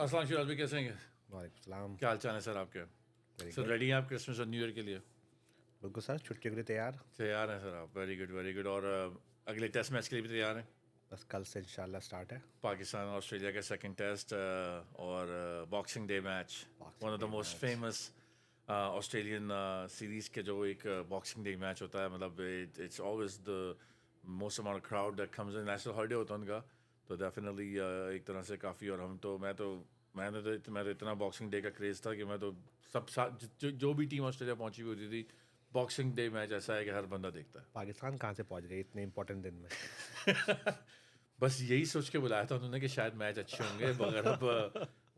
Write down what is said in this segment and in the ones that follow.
अस्सलाम शिराज भाई, कैसे हैं? वालेकुम सलाम। क्या हाल चाल है सर आपके? Very sir good. रेडी हैं आप क्रिसमस और न्यू ईयर के लिए? बिल्कुल सर, छुट्टियों के लिए तैयार। तैयार हैं सर आप? Very good very good. और अगले टेस्ट मैच के लिए भी तैयार हैं? बस कल से इंशाल्लाह स्टार्ट है। पाकिस्तान और ऑस्ट्रेलिया का सेकंड टेस्ट और boxing day match, one boxing of the day most match. Famous Australian series के जो एक बॉक्सिंग डे मैच होता है, मतलब it's always the most amount crowd that comes in. National holiday होता है उनका, तो डेफिनेटली एक तरह से काफ़ी। और मैं तो इतना बॉक्सिंग डे का क्रेज़ था कि मैं तो जो भी टीम ऑस्ट्रेलिया पहुंची हुई होती थी, बॉक्सिंग डे मैच ऐसा है कि हर बंदा देखता पाकिस्तान कहाँ से पहुंच गई इतने इंपॉर्टेंट दिन में? है। बस यही सोच के बुलाया था उन्होंने कि शायद मैच अच्छे होंगे, मगर अब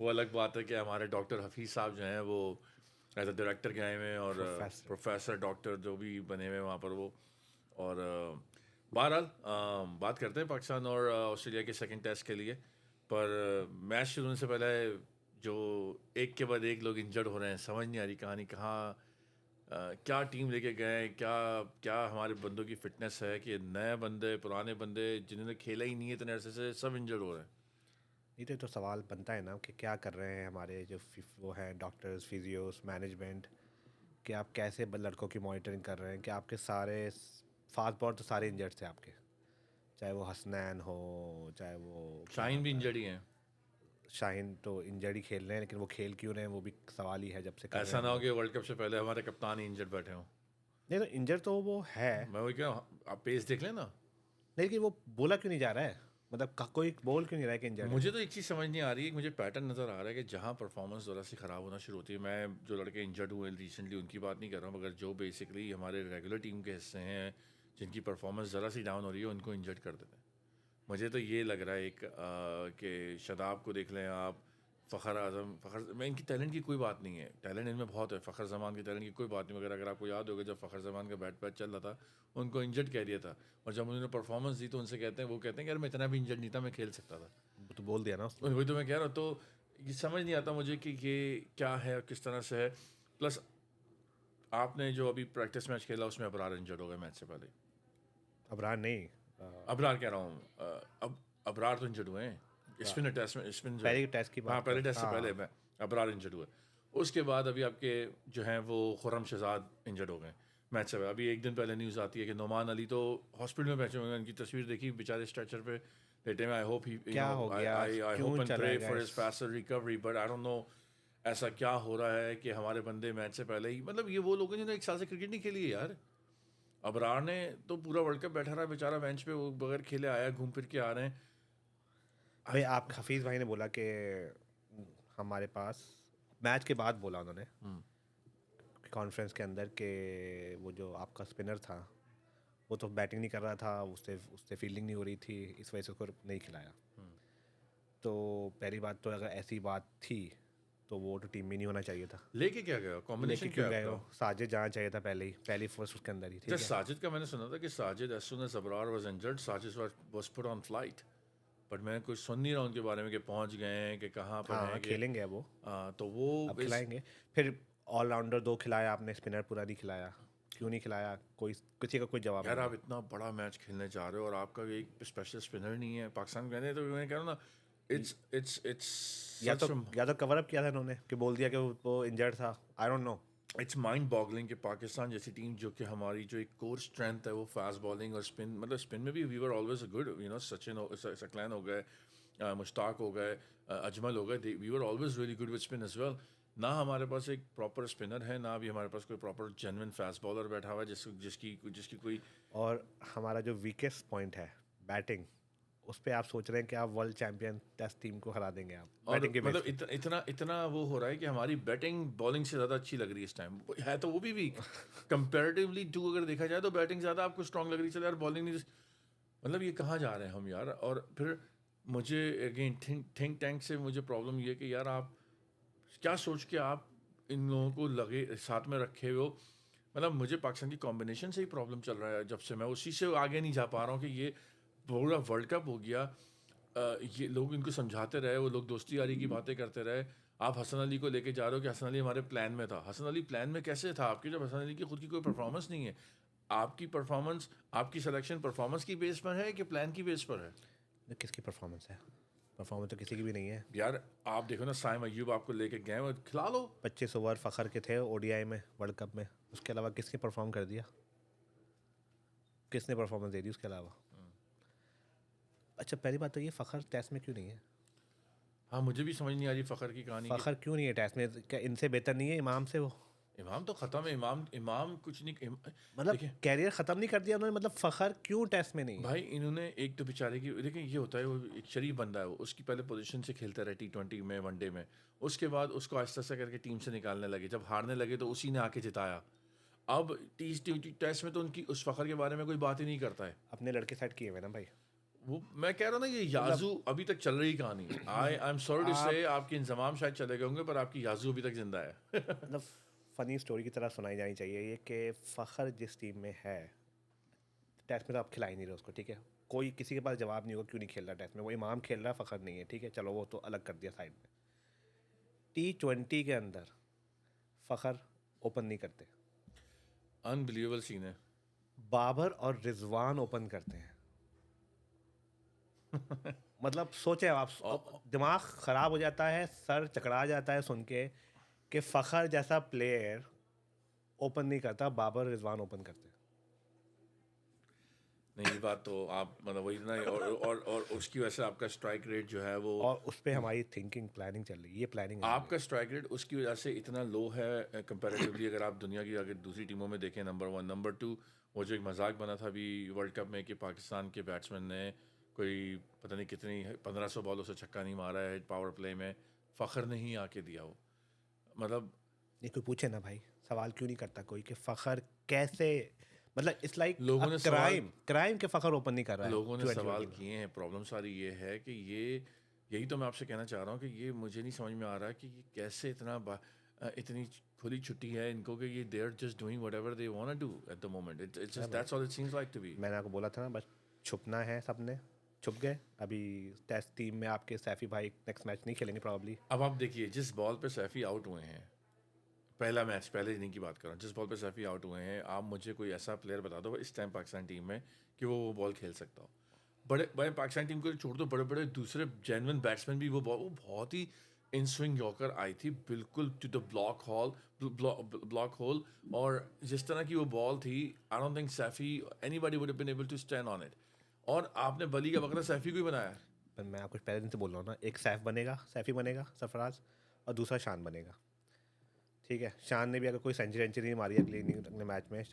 वो अलग बात है कि हमारे डॉक्टर हफीज़ साहब जो हैं वो एज अ डायरेक्टर गए हुए हैं, और प्रोफेसर। प्रोफेसर डॉक्टर जो भी बने हुए हैं वहाँ पर वो। और बहरहाल बात करते हैं पाकिस्तान और ऑस्ट्रेलिया के सेकंड टेस्ट के लिए। पर मैच शुरू होने से पहले जो एक के बाद एक लोग इंजर्ड हो रहे हैं, समझ नहीं आ रही कहानी कहाँ। क्या टीम लेके गए, क्या क्या हमारे बंदों की फिटनेस है कि नए बंदे पुराने बंदे जिन्होंने खेला ही नहीं है इतने अरसे से सब इंजर्ड हो रहे हैं। नहीं तो सवाल बनता है ना कि क्या कर रहे हैं हमारे जो वो हैं डॉक्टर्स, फिजियोस, मैनेजमेंट, कि आप कैसे लड़कों की मॉनिटरिंग कर रहे हैं कि आपके सारे फास्ट बॉलर तो सारे इंजर्ड थे आपके, चाहे वो हसनैन हो, चाहे वो क्या शाहीन नाम भी है, इंजर्ड ही हैं। शाहीन तो इंजर्ड ही खेल रहे हैं, लेकिन वो खेल क्यों रहे हैं वो भी सवाल ही है जब से कर रहे ऐसा हैं ना हम हो लोग। कि वर्ल्ड कप से पहले हमारे कप्तान ही इंजर्ड बैठे हों। नहीं तो इंजर्ड तो वो है। मैं वही कह रहा हूँ, आप पेस देख लें ना। लेकिन वो बोला क्यों नहीं जा रहा है? मतलब कोई बोल क्यों नहीं रहा है कि इंजर्ड है? मुझे तो एक चीज़ समझ नहीं आ रही है, मुझे पैटर्न नज़र आ रहा है कि जहाँ परफॉर्मेंस ज़रा सी ख़राब होना शुरू होती है, मैं जो लड़के इंजर्ड हुए रिसेंटली उनकी बात नहीं कर रहा हूँ, मगर जो बेसिकली हमारे रेगुलर टीम के हिस्से हैं जिनकी परफॉर्मेंस ज़रा सी डाउन हो रही है उनको इंजर्ड कर देते हैं। मुझे तो ये लग रहा है एक कि शदाब को देख लें आप, फ़खर मैं इनकी टैलेंट की कोई बात नहीं है, टैलेंट इनमें बहुत है, फ़खर जमान की टैलेंट की कोई बात नहीं, मगर अगर आपको याद होगा जब फ़खर जमान का बैट पैच चल रहा था उनको इंजर्ड कह दिया था। और जब उन्होंने परफॉर्मेंस दी तो उनसे कहते हैं, वो कहते हैं कि यार मैं इतना भी इंजर्ड नहीं था, मैं खेल सकता था। वो तो बोल दिया ना उसने। वही तो मैं कह रहा हूँ। तो ये समझ नहीं आता मुझे कि ये क्या है और किस तरह से है। प्लस आपने जो अभी प्रैक्टिस मैच खेला उसमें अबरार इंजर्ड हो गए मैच से पहले। अबरार नहीं। अबरार कह रहा हूँ, अब अबरार तो इंजर्ड हुए हैं अबरार स्पिन टेस्ट में, स्पिन जो है। पहले के टेस्ट की हाँ, बात पहले कर, टेस्ट से पहले हाँ। मैं अबरार इंजर्ड हुए। उसके बाद अभी आपके जो हैं वो खुर्रम शहजाद इंजर्ड हो गए मैच से पहले। अभी एक दिन पहले न्यूज़ आती है कि नोमान अली तो हॉस्पिटल में बैठे हुए हैं, उनकी तस्वीर देखी बेचारे स्ट्रेचर पे लेटे में। आई होप ही क्या हो गया? आई होप क्यों एंड चला प्रे गया फॉर इस? His faster recovery, but I don't know ऐसा क्या हो रहा है कि हमारे बंदे मैच से पहले ही, मतलब ये वो लोग हैं जिन्होंने एक साल से क्रिकेट नहीं खेली है यार। अबरार ने तो पूरा वर्ल्ड कप बैठा रहा बेचारा बेंच पे, वो बगैर खेले आया, घूम फिर के आ रहे हैं भाई आज। आप हफीज़ भाई ने बोला कि हमारे पास मैच के बाद बोला उन्होंने कॉन्फ्रेंस के अंदर कि वो जो आपका स्पिनर था वो तो बैटिंग नहीं कर रहा था, उससे उससे फील्डिंग नहीं हो रही थी, इस वजह से उसको नहीं खिलाया। तो पहली बात तो अगर ऐसी बात थी तो वो तो टीम में नहीं होना चाहिए था। लेके क्या गया, लेके कॉम्बिनेशन क्या क्यों है गए आपका? हो? साजिद जाना चाहिए था पहले ही, पहली फर्स्ट उसके अंदर ही, अच्छा, ठीक है। साजिद का मैंने सुना था कि Sajid as soon as Abrar was injured, Sajid was put on flight. But मैं कुछ सुन नहीं रहा उनके बारे में कि पहुंच गए हैं कि कहाँ पर हाँ हैं कि खेलेंगे अब वो। तो वो अब इस खिलाएंगे। फिर ऑलराउंडर दो खिलाया आपने, स्पिनर पूरा नहीं खिलाया। क्यों नहीं खिलाया? कोई किसी का कोई जवाब यार नहीं आप है। इतना बड़ा मैच खेलने जा रहे हो और आपका एक स्पेशल स्पिनर नहीं है पाकिस्तान के कहने, तो मैं कह रहा हूँ ना, इट्स सच। या तो कवर अप किया था इन्होंने कि बोल दिया कि वो इंजर्ड था। I don't know. It's mind boggling कि पाकिस्तान जैसी टीम जो कि हमारी जो एक कोर स्ट्रेंथ है वो फास्ट बॉलिंग और स्पिन, मतलब स्पिन में भी we were always a good, you know, Sachin Saqlain हो गए, मुश्ताक हो गए, अजमल हो गए, we were always really good with spin as well. ना हमारे पास एक प्रॉपर स्पिनर है, ना भी हमारे पास कोई प्रॉपर जेन्युइन फास्ट बॉलर बैठा हुआ है जिसकी जिसकी कोई। और हमारा जो वीकेस्ट पॉइंट है बैटिंग, उस पे आप सोच रहे हैं कि आप वर्ल्ड चैंपियन टेस्ट टीम को हरा देंगे आप और बैटिंग के बेस मतलब पे? इतना इतना वो हो रहा है कि हमारी बैटिंग बॉलिंग से ज़्यादा अच्छी लग रही है इस टाइम, है तो वो भी वीक कंपेरेटिवली टू, अगर देखा जाए तो बैटिंग ज़्यादा आपको स्ट्रांग लग रही है, चलो यार बॉलिंग नहीं। मतलब ये कहाँ जा रहे हैं हम यार। और फिर मुझे अगेन थिंक टैंक से मुझे प्रॉब्लम ये है कि यार आप क्या सोच के आप इन लोगों को लगे साथ में रखे हो। मतलब मुझे पाकिस्तान की कॉम्बिनेशन से ही प्रॉब्लम चल रहा है, जब से मैं उसी से आगे नहीं जा पा रहा हूँ कि ये पूरा वर्ल्ड कप हो गया, ये लोग इनको समझाते रहे, वो लोग दोस्ती यारी की बातें करते रहे। आप हसन अली को लेके जा रहे हो कि हसन अली हमारे प्लान में था। हसन अली प्लान में कैसे था आपके, जब हसन अली की खुद की कोई परफॉर्मेंस नहीं है? आपकी परफॉर्मेंस, आपकी सिलेक्शन परफॉर्मेंस की बेस पर है कि प्लान की बेस पर है? किसकी परफॉर्मेंस है? परफॉर्मेंस तो किसी की भी नहीं है। यार आप देखो ना, साइम अय्यूब आपको लेके गए और खिला लो। 25 ओवर फ़खर के थे ओडीआई में, वर्ल्ड कप में, उसके अलावा किसने परफॉर्म कर दिया? किसने परफॉर्मेंस दे दी उसके अलावा? अच्छा, पहली बात तो ये फ़खर टेस्ट में क्यों नहीं है? हाँ, मुझे भी समझ नहीं आ रही फ़खर की कहानी की। फ़खर क्यों नहीं है टेस्ट में? क्या इनसे बेहतर नहीं है इमाम से वो? इमाम तो ख़त्म है, इमाम इमाम कुछ नहीं मतलब देखिए कैरियर ख़त्म नहीं कर दिया उन्होंने, मतलब फ़खर क्यों टेस्ट में नहीं है? भाई, इन्होंने एक तो बेचारे की, देखिए ये होता है, वो एक शरीफ बंदा है, वो उसकी पहले पोजीशन से खेलता रहा T20 में, वनडे में, उसके बाद उसको आहिस्ता आहिस्ता करके टीम से निकालने लगे, जब हारने लगे तो उसी ने आके जिताया। अब T20 टेस्ट में तो उनकी उस फ़खर के बारे में कोई बात ही नहीं करता है। अपने लड़के सेट किए हुए ना भाई। वो मैं कह रहा हूँ ना, ये याजू अभी तक चल रही कहानी। आई एम सॉरी टू से, आपके इंजमाम शायद चले गए होंगे, पर आपकी याजू अभी तक जिंदा है। मतलब फ़नी स्टोरी की तरह सुनाई जानी चाहिए ये कि फ़खर जिस टीम में है, टेस्ट में तो आप खिला ही नहीं रहे उसको, ठीक है? कोई किसी के पास जवाब नहीं होगा क्यों नहीं खेल रहा टेस्ट में। वो इमाम खेल रहा है, फ़खर नहीं है, ठीक है? चलो वो तो अलग कर दिया साइड में। T20 के अंदर फ़खर ओपन नहीं करते, अनबिलीवेबल सीन है। बाबर और रिजवान ओपन करते हैं। मतलब सोचे आप, दिमाग ख़राब हो जाता है, सर चकरा जाता है सुन के कि फ़खर जैसा प्लेयर ओपन नहीं करता, बाबर रिजवान ओपन करते हैं। नहीं, ये बात तो आप मतलब वही ना, और उसकी वजह से आपका स्ट्राइक रेट जो है वो, और उस पे हमारी थिंकिंग प्लानिंग चल रही है, ये प्लानिंग है आपका स्ट्राइक रेट उसकी वजह से इतना लो है कंपैरेटिवली। अगर आप दुनिया की अगर दूसरी टीमों में देखें, नंबर 1 नंबर 2, वो जो एक मजाक बना था अभी वर्ल्ड कप में कि पाकिस्तान के बैट्समैन ने कोई पता नहीं कितनी 1500 बॉलों से छक्का नहीं मारा है पावर प्ले में, फ़खर ने ही आके दिया वो। मतलब ये कोई पूछे ना भाई, सवाल क्यों नहीं करता कोई कि फ़खर कैसे, मतलब इट्स लाइक लोगों ने सवाल क्राइम के फ़खर ओपन नहीं कर रहा है लोगों ने 2020 सवाल में। किए हैं। प्रॉब्लम सारी ये है कि यही तो मैं आपसे कहना चाह रहा हूँ कि ये मुझे नहीं समझ में आ रहा कि ये कैसे इतनी खुली छुट्टी है इनको कि ये they are just doing whatever they want to do at the moment. It's just that's all it seems like to be. मैंने आपको बोला था ना, बस छुपना है, सबने छुप गए। अभी टेस्ट टीम में आपके सैफी भाई नेक्स्ट मैच नहीं खेलेंगे प्रॉब्ली। अब आप देखिए, जिस बॉल पे सैफी आउट हुए हैं, पहला मैच, पहले इनिंग की बात कर रहा हूँ, जिस बॉल पे सैफी आउट हुए हैं, आप मुझे कोई ऐसा प्लेयर बता दो इस टाइम पाकिस्तान टीम में कि वो बॉल खेल सकता हो। बड़े बड़े पाकिस्तान टीम को छोड़ दो, बड़े बड़े दूसरे जेन्युइन बैट्समैन भी वो बहुत ही इन स्विंग यॉर्कर आई थी, बिल्कुल टू द ब्लॉक होल। और जिस तरह की वो बॉल थी, I don't think Saifi anybody would have been able to stand on it. और आपने बली का बकरा सैफी को ही बनाया। पर मैं आपको पहले दिन से बोल रहा हूँ ना, एक सैफी बनेगा सरफराज, और दूसरा शान बनेगा, ठीक है? शान ने भी अगर कोई सेंचुरी नहीं मारी अगले इनिंग अगले मैच में,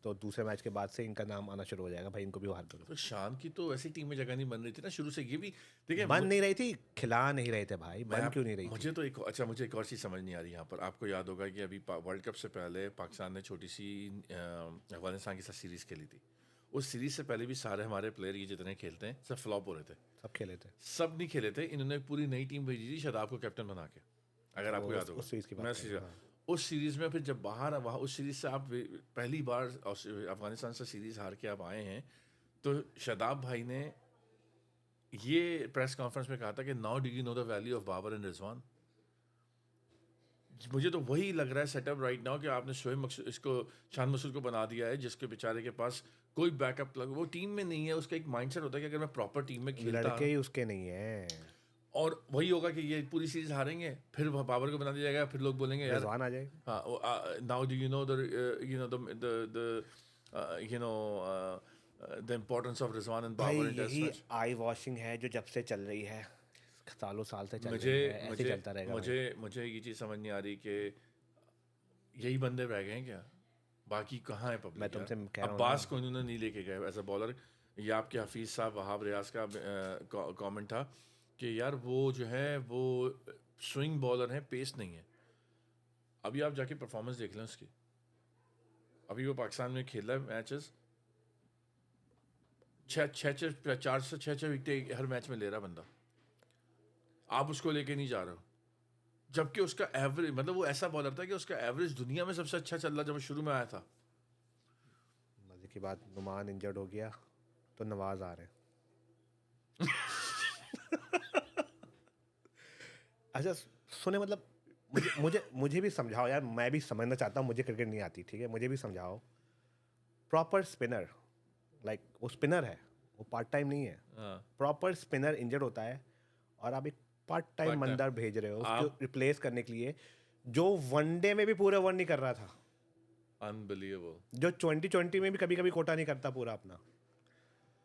तो दूसरे मैच के बाद से इनका नाम आना शुरू हो जाएगा भाई, इनको भी बाहर करो। तो शान की तो ऐसी टीम में जगह नहीं बन रही थी ना शुरू से। ये भी देखिए, बन नहीं रही थी, खिला नहीं रहे थे भाई, बन क्यों नहीं रही थी? मुझे तो मुझे एक और चीज़ समझ नहीं आ रही यहाँ पर। आपको याद होगा कि अभी वर्ल्ड कप से पहले पाकिस्तान ने छोटी सी अफगानिस्तान के साथ सीरीज़ खेली थी। उस सीरीज़ से पहले भी सारे हमारे प्लेयर ये जितने खेलते हैं सब फ्लॉप हो रहे थे, सब खेले थे। सब नहीं खेले थे। इन्होंने पूरी नई टीम भेजी थी शादाब को कैप्टन बना के, अगर आपको याद उस सीरीज की होगा। बात कर रहे हैं, हाँ। उस सीरीज़ में फिर जब बाहर वहाँ उस सीरीज़ से आप पहली बार अफगानिस्तान से सीरीज़ हार के आप आए हैं, तो शादाब भाई ने ये प्रेस कॉन्फ्रेंस में कहा था कि now do you know the value of Babar and Rizwan. मुझे तो वही लग रहा है सेटअप राइट नाउ कि आपने शोएब इसको शान मसूद को बना दिया है, जिसके बेचारे के पास कोई बैकअप वो टीम में नहीं है। उसका एक माइंडसेट होता है कि अगर मैं प्रॉपर टीम में खेलता, लड़के ही उसके नहीं है। और वही होगा कि ये पूरी सीरीज हारेंगे, फिर बाबर को बना दिया जाएगा, फिर लोग बोलेंगे यार रिजवान आ जाएगा। हाँ, now do you know the importance of Rizwan and भाई बाबर इन टेस्ट यही मैच। आई वॉशिंग है जो जब से चल रही है, सालों साल से चल मुझे रही है, ऐसे मुझे चलता रहेगा मुझे मुझे ये चीज़ समझ नहीं आ रही कि यही बंदे रह गए हैं क्या, बाकी कहाँ है मैं पब्लिक तुमसे यार? कह रहा हूँ अब्बास ना, को इन्होंने नहीं लेके गए एज अ बॉलर। ये आपके हफीज़ साहब वहाब रियाज का कमेंट था कि यार वो जो है वो स्विंग बॉलर है, पेस नहीं है। अभी आप जाके परफॉर्मेंस देख लें उसकी, अभी वो पाकिस्तान में खेल रहा है मैचेस, 4 से 6 विकेट हर मैच में ले रहा बंदा, आप उसको लेके नहीं जा रहे हो। जबकि उसका एवरेज, मतलब वो ऐसा बॉलर था कि उसका एवरेज दुनिया में सबसे अच्छा चल रहा जब वो शुरू में आया था। मजे की बात, नुमान इंजर्ड हो गया तो नवाज आ रहे हैं। अच्छा सुने, मतलब मुझे भी समझाओ यार, मैं भी समझना चाहता हूँ, मुझे क्रिकेट नहीं आती, ठीक है? मुझे भी समझाओ। प्रॉपर स्पिनर, लाइक वो स्पिनर है, वो पार्ट टाइम नहीं है, हाँ। प्रॉपर स्पिनर इंजर्ड होता है और आप एक पार्ट टाइम Part-time. बंदा भेज रहे हो उसको आप- रिप्लेस करने के लिए, जो वनडे में भी पूरे ओवर नहीं कर रहा था, Unbelievable. जो 2020 में भी कभी कभी कोटा नहीं करता पूरा अपना,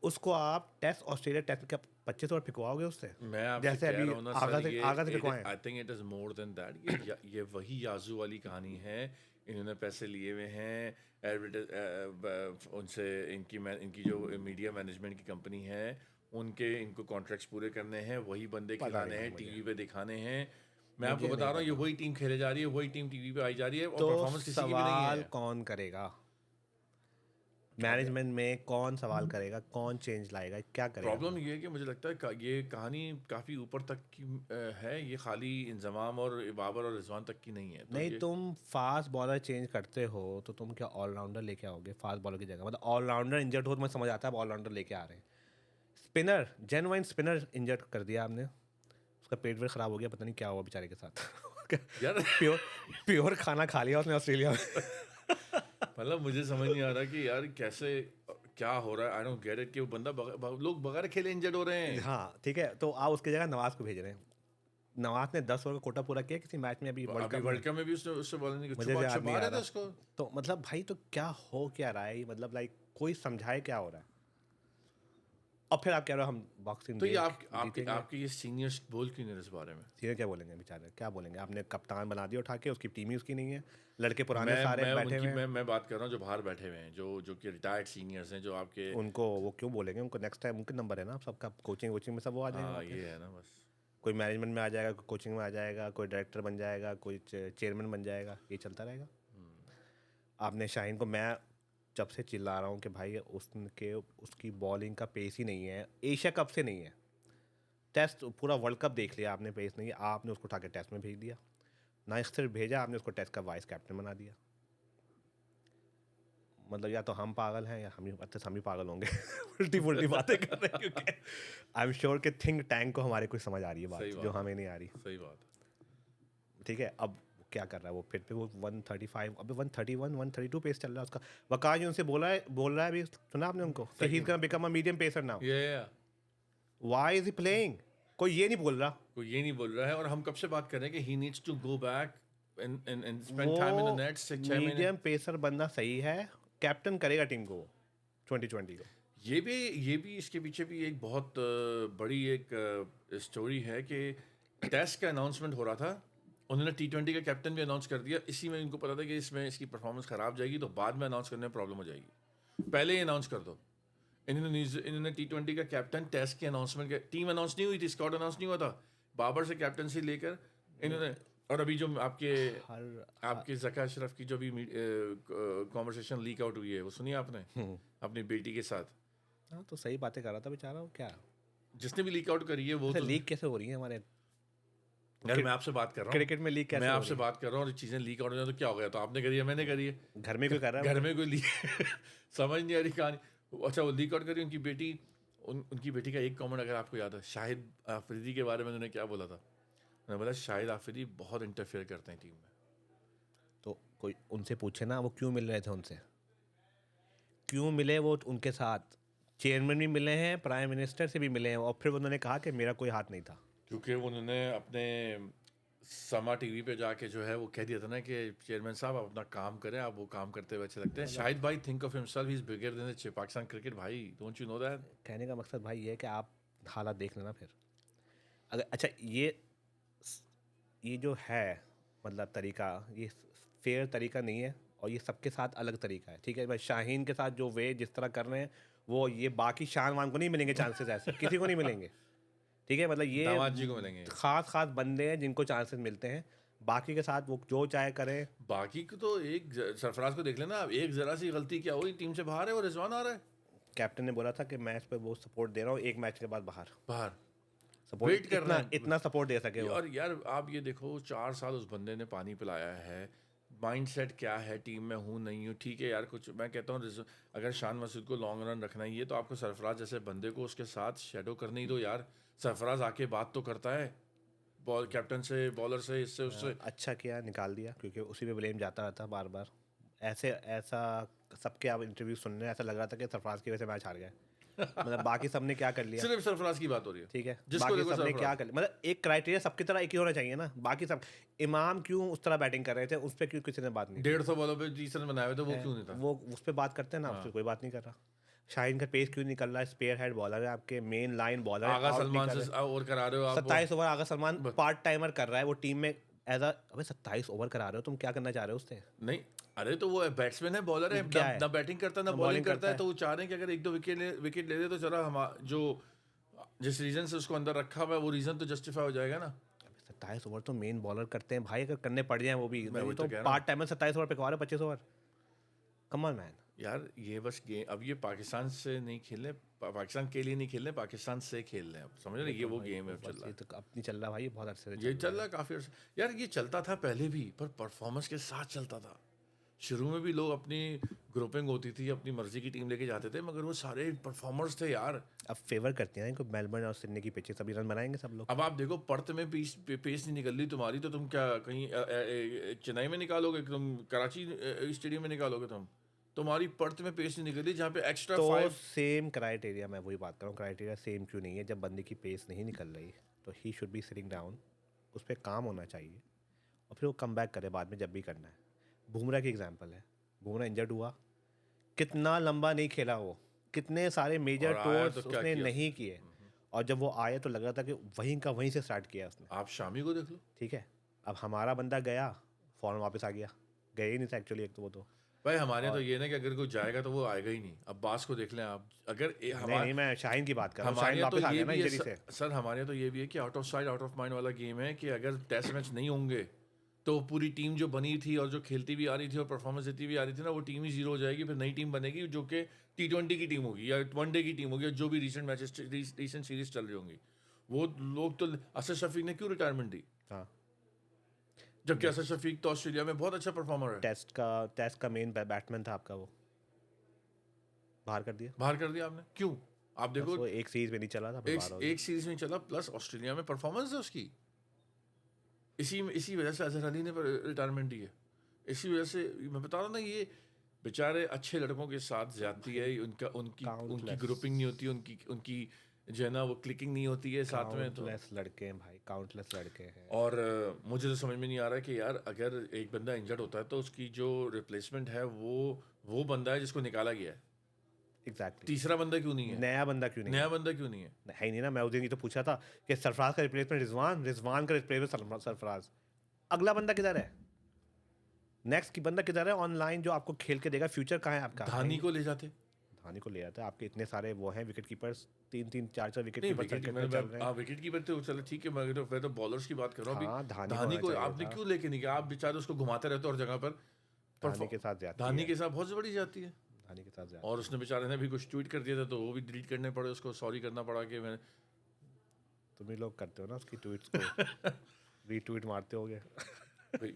उसको आप टेस्ट ऑस्ट्रेलिया टेस्ट का 25 ओवर फिकवाओगे उससे? मैं आपसे जैसे कह अभी रहा हूँ ना आगा सर, से आगा से फिकवाएं। I think it is more than that. ये वही याजू वाली कहानी है। इन्होंने पैसे लिए हुए हैं उनसे, इनकी जो मीडिया मैनेजमेंट की कंपनी है उनके, इनको कॉन्ट्रैक्ट्स पूरे करने हैं, वही बंदे पता खिलाने नहीं हैं, मुझे। टीवी पे दिखाने हैं। मैं आपको मुझे बता नहीं रहा हूँ, ये पता। वही टीम खेले जा रही है, वही टीम टीवी पे आई जा रही है, और तो परफॉर्मेंस किसी की भी नहीं सवाल है। कौन करेगा मैनेजमेंट में? कौन सवाल करेगा? कौन चेंज लाएगा? क्या करेगा? प्रॉब्लम ये है कि मुझे लगता है ये कहानी काफ़ी ऊपर तक की है, ये खाली इंजमाम और बाबर और रिजवान तक की नहीं है। तो नहीं, ये तुम फास्ट बॉलर चेंज करते हो तो तुम क्या ऑलराउंडर लेके आओगे फास्ट बॉलर की जगह? मतलब ऑलराउंडर इंजर्ड हो तो मुझे समझ आता है, आप ऑलराउंडर लेके आ रहे हैं। स्पिनर, जेन्युइन स्पिनर इंजर्ड कर दिया आपने, उसका पेट वेट खराब हो गया, पता नहीं क्या हुआ बेचारे के साथ। यार प्योर प्योर खाना खा लिया उसने ऑस्ट्रेलिया में। मतलब मुझे समझ नहीं आ रहा कि यार कैसे, क्या हो रहा है। आई डोंट गेट इट कि वो बंदा लोग बगैर खेले इंजर्ड हो रहे हैं। हाँ ठीक है, तो आप उसकी जगह नवाज को भेज रहे हैं। नवाज ने 10 ओवर का कोटा पूरा किया किसी मैच में अभी वर्ल्ड अभी कप वर्ल्ड में? कप में भी उससे बॉलिंग नहीं की, मुझे याद नहीं छुपा आ रहे थे रहा। उसको। तो मतलब भाई, तो क्या हो क्या रहा है? मतलब लाइक कोई समझाए क्या हो रहा है? और फिर आप कह रहे हो हम बॉक्सिंग तो ये डे जीतेंगे। आपके ये सीनियर्स बोल क्यों नहीं रहे इस बारे में? सीनियर क्या बोलेंगे बेचारे? क्या बोलेंगे? आपने कप्तान बना दिया उठा के, उसकी टीम ही उसकी नहीं है, लड़के पुराने सारे बैठे हुए हैं। मैं बात कर रहा हूँ जो बाहर बैठे हुए हैं, जो कि रिटायर्ड सीनियर्स हैं, जो आपके। उनको वो क्यों बोलेंगे? उनको नेक्स्ट टाइम उनके नंबर है ना, आप सबका कोचिंग वोचिंग में सब वो आ जाएगा हाँ वहाँ पे। ये है ना बस। कोई मैनेजमेंट में आ जाएगा, कोई कोचिंग में आ जाएगा, कोई डायरेक्टर बन जाएगा, कोई चेयरमैन बन जाएगा, ये चलता रहेगा। आपने शाहीन को, मैं जब से चिल्ला रहा हूँ कि भाई उसकी बॉलिंग का पेस ही नहीं है, एशिया कप से नहीं है, टेस्ट पूरा वर्ल्ड कप देख लिया आपने, पेस नहीं है, आपने उसको उठा के टेस्ट में भेज दिया। ना सिर्फ भेजा, आपने उसको टेस्ट का वाइस कैप्टन बना दिया। मतलब या तो हम पागल हैं या हम ही पागल होंगे। उल्टी पुल्टी बातें कर रहे हैं, क्योंकि आई एम श्योर कि थिंक टैंक को हमारे कुछ समझ आ रही है सही बात, बात जो है। हमें नहीं आ रही। सही बात है। ठीक है, अब क्या कर रहा है वो? फिर पे वो 135, अभी 131 132 पेस चल रहा है उसका। वकाश उनसे बोल रहा है अभी, सुना आपने उनको कि he is gonna become a medium pacer now? ये व्हाई इज ही प्लेइंग? कोई ये नहीं बोल रहा। कोई ये नहीं बोल रहा है, और हम कब से बात कर रहे हैं कि he needs to go back and spend time in the net 6 महीने। मीडियम पेसर बनना सही है, कैप्टन करेगा टीम को 2020 को। ये भी इसके पीछे भी एक बहुत बड़ी एक स्टोरी है कि टेस्ट का अनाउंसमेंट हो रहा था, उन्होंने T20 का कैप्टन भी अनाउंस कर दिया। इसी में इनको पता था कि इसमें इसकी परफॉर्मेंस ख़राब जाएगी, तो बाद में अनाउंस करने में प्रॉब्लम हो जाएगी, पहले ही अनाउंस कर दो। इन्होंने T20 का कैप्टन टेस्ट के अनाउंसमेंट के, टीम अनाउंस नहीं हुई थी, स्क्वाड अनाउंस नहीं हुआ था, बाबर से कैप्टनसी लेकर इन्होंने। और अभी जो आपके ज़का अशरफ की जो भी कॉन्वर्सेशन लीक आउट हुई है, वो सुनी आपने अपनी बेटी के साथ? हाँ, तो सही बातें कर रहा था बेचारा वो। क्या जिसने भी लीक आउट करी है वो तो, लीक कैसे हो रही है हमारे यार मैं आपसे बात कर रहा हूँ, क्रिकेट में? लीक कैसे मैं हो आपसे रही बात कर रहा हूँ, और चीज़ें लीक आउट हो जाए तो क्या हो गया? तो आपने करी है, मैंने करी है, है? घर में कोई कर रहा है? घर में कोई लीक समझ नहीं आ रही कहानी। अच्छा, वो लीक आउट करी उनकी बेटी। उनकी बेटी का एक कमेंट अगर आपको याद है, शाहिद आफरीदी के बारे में उन्होंने क्या बोला था? उन्होंने बोला शाहिद आफरीदी बहुत इंटरफेयर करते हैं टीम में। तो कोई उनसे पूछे ना, वो क्यों मिल रहे थे उनसे? क्यों मिले वो उनके साथ? चेयरमैन भी मिले हैं, प्राइम मिनिस्टर से भी मिले हैं, और फिर उन्होंने कहा कि मेरा कोई हाथ नहीं था। क्योंकि उन्होंने अपने समा टीवी पे जाके जो है वो कह दिया था ना कि चेयरमैन साहब आप अपना काम करें, आप वो काम करते हुए अच्छे लगते हैं। शाहिद भाई think of himself he is bigger than the Pakistan cricket. भाई डोंट यू नो दैट? कहने का मकसद भाई ये है कि आप हालात देख लेना फिर। अगर अच्छा, ये जो है मतलब तरीका, ये फेयर तरीका नहीं है, और ये सबके साथ अलग तरीका है। ठीक है भाई, शाहीन के साथ जो वे जिस तरह कर रहे हैं, वो ये बाकी शान वान को नहीं मिलेंगे चांसेस, ऐसे किसी को नहीं मिलेंगे। ठीक है, मतलब ये दामाद जी को मिलेंगे। खास बंदे हैं जिनको चांसेस मिलते हैं, बाकी के साथ वो जो चाहे करें। बाकी को तो एक सरफराज को देख लेना आप, एक जरा सी गलती क्या हुई, टीम से बाहर है, और रिजवान आ रहा है कैप्टन ने बोला था कि मैं इस पे बहुत सपोर्ट दे रहा हूँ, एक मैच के बाद बाहर बाहर, सपोर्ट वेट कर रहे हैं। इतना सपोर्ट दे सके वो। और यार आप ये देखो, 4 साल उस बंदे ने पानी पिलाया है। माइंडसेट क्या है, टीम में हूँ नहीं हूँ, ठीक है यार। कुछ मैं कहता हूँ, अगर शान मसूद को लॉन्ग रन रखना ही है तो आपको सरफराज जैसे बंदे को उसके साथ शेडो करने ही दो यार। सरफराज आके बात तो करता है बॉल कैप्टन से, बॉलर से, इससे उससे। अच्छा किया निकाल दिया, क्योंकि उसी पे ब्लेम जाता रहता बार बार। ऐसा सबके आप इंटरव्यू सुन रहे हैं, ऐसा लग रहा था कि सरफराज की वजह से मैच हार गए। मतलब बाकी सबने क्या कर लिया, सिर्फ सरफराज की बात हो रही है, ठीक है, जिसको बाकी देखो सबने क्या सरफराज। कर लिया, मतलब एक क्राइटेरिया सबकी तरह एक ही होना चाहिए ना, बाकी सब इमाम क्यों उस तरह बैटिंग कर रहे थे, उस पर क्यों किसी ने बात नहीं की 150 बॉलों पे 30 रन बनाए हुए थे, वो है, क्यों नहीं था? वो उस पर बात करते हैं ना, उस पर कोई बात नहीं कर रहा। शाहीन का पेस क्यों निकल रहा है, स्पेयर हेड बॉलर है आपके, मेन लाइन बॉलर है, आगा आउट नहीं सलमान कर से रहे। और करा रहे हो आप वो। 27 ओवर आगा सलमान बस। पार्ट टाइमर कर रहा है वो टीम में एज अ, अबे 27 ओवर करा रहे हो तुम, क्या करना चाह रहे हो उससे? नहीं, अरे तो वो बैट्समैन है, बॉलर है, क्या ना है, ना बैटिंग करता ना ना बॉलिंग बॉलिंग करता करता है, है। तो वो चाह रहे हैं कि अगर एक दो विकेट ले दे तो चलो हम जो जिस रीजन से उसको अंदर रखा हुआ है वो रीजन तो जस्टिफाई हो जाएगा ना। 27 ओवर तो मेन बॉलर करते हैं भाई, अगर करने पड़ जाए वो भी, मैं वो वही तो तो कह रहा हूँ पार्ट टाइमर 27 ओवर पे कमा रहे 25 ओवर, कम ऑन मैन। यार, ये बस गेम अब ये पाकिस्तान से नहीं खेलने, पाकिस्तान के लिए नहीं खेलने, पाकिस्तान से खेल रहे हैं, अब समझ रहे हैं? ये वो गेम है अब चल रहा ये है, तो अब नहीं चल रहा भाई, बहुत अरसे से ये चल चल रहा रहा है काफी अर्से। यार ये चलता था पहले भी, पर परफॉर्मेंस के साथ चलता था। शुरू में भी लोग अपनी ग्रुपिंग होती थी, अपनी मर्जी की टीम लेके जाते थे, मगर वो सारे परफॉर्मर्स थे यार। अब फेवर करते हैं इनको, मेलबर्न और सिडनी की पिचेस, अभी रन बनाएंगे सब लोग। अब आप देखो, पर्थ में पेस नहीं निकल रही तुम्हारी, तो तुम क्या कहीं चेन्नई में निकालोगे, तुम कराची स्टेडियम में निकालोगे? तुम्हारी पर्थ में पेस नहीं निकल रही, जहाँ पे एक्स्ट्रा तो 5। सेम क्राइटेरिया, मैं वही बात कर रहा हूँ, क्राइटेरिया सेम क्यों नहीं है? जब बंदे की पेस नहीं निकल रही तो he should be sitting down, उस पर काम होना चाहिए, और फिर वो कम बैक करे बाद में जब भी करना है। बुमराह की एग्जांपल है, बुमराह इंजर्ड हुआ, कितना लंबा नहीं खेला वो, कितने सारे मेजर और आया टूर्स तो क्या उसने किया नहीं किए, और जब वो आए तो लग रहा था कि वहीं का वहीं से स्टार्ट किया उसने, आप शामी को देख लो। ठीक है। अब हमारा बंदा गया, फौरन वापस आ गया, गया ही नहीं था एक्चुअली, एक तो वो तो, भाई हमारे तो और ये ना कि अगर कोई जाएगा तो वो आएगा ही नहीं। अब बास को देख लें आप, अगर नहीं नहीं, मैं शाहीन की बात कर रहा हूँ, हमारे शाहीन यहाँ तो वापस आ ये गया ना भी है इंजरी से। सर, हमारे यहाँ तो ये भी है कि out of side out of mind वाला गेम है, कि अगर टेस्ट मैच नहीं होंगे तो पूरी टीम जो बनी थी और जो खेलती भी आ रही थी और परफॉर्मेंस देती भी आ रही थी ना, वो टीम ही जीरो हो जाएगी। फिर नई टीम बनेगी जो कि T20 की टीम होगी या वनडे की टीम होगी, या जो भी रिसेंट मैचेस रिसेंट सीरीज चल रही होंगी। वो लोग तो, असद शफीक ने क्यों रिटायरमेंट दी? हाँ, जबकि असद शफीक तो ऑस्ट्रेलिया में बहुत अच्छा परफॉर्मर है। टेस्ट का मेन बैट्समैन था आपका, वो बाहर कर दिया। बाहर कर दिया आपने, क्यों? आप बस देखो, वो एक सीरीज में नहीं चला था, फिर बाहर हो गया। एक सीरीज में चला, प्लस ऑस्ट्रेलिया में परफॉर्मेंस है उसकी। इसी वजह से अजहर अली ने रिटायरमेंट दी है। इसी वजह से मैं बता रहा हूँ ना, ये बेचारे अच्छे लड़कों के साथ ज्यादती है, उनका उनकी उनकी काउंटलेस ग्रुपिंग नहीं होती, उनकी उनकी जो है ना वो क्लिकिंग नहीं होती है साथ में। तो काउंटलेस लड़के हैं भाई, काउंटलेस लड़के हैं। और मुझे तो समझ में नहीं आ रहा है कि यार, अगर एक बंदा इंजर्ड होता है तो उसकी जो रिप्लेसमेंट है वो बंदा है जिसको निकाला गया है। एग्जैक्टली, तीसरा बंदा क्यों नहीं है? नया बंदा क्यों नहीं नया है? बंदा क्यों नहीं है? है ही नहीं ना। मैं उस दिन ये तो पूछा था कि सरफराज का रिप्लेसमेंट रिजवान, रिजवान का रिप्लेसमेंट सरफराज, अगला बंदा किधर है? नेक्स्ट की बंदा किधर है ऑनलाइन जो आपको खेल के देगा? फ्यूचर कहाँ है आपका? धानी को ले जाते। धानी को ले जाता है, आपके इतने सारे वो हैं विकेट कीपर्स, 3-3 4-4 विकेट नहीं, कीपर विकेट सर्किट में चल रहे हैं। विकेट कीपर तो चलो ठीक है, मैं तो बॉलर्स की बात कर रहा हूँ हाँ, अभी। धानी धानी होना को चाहिए आपने था। क्यों लेके नहीं गया? आप बेचारे उसको घुमाते रहते हो हर जगह पर। धानी के साथ जाती धानी है, के साथ बहुत बड़ी जाती है। धानी के साथ जाती और उसने बेचारे ने भी कुछ ट्वीट कर दिया था, तो वो भी डिलीट करने पड़े उसको, सॉरी करना पड़ा कि मैंने। तुम ही लोग करते हो ना उसकी ट्वीट्स को रीट्वीट मारते होगे।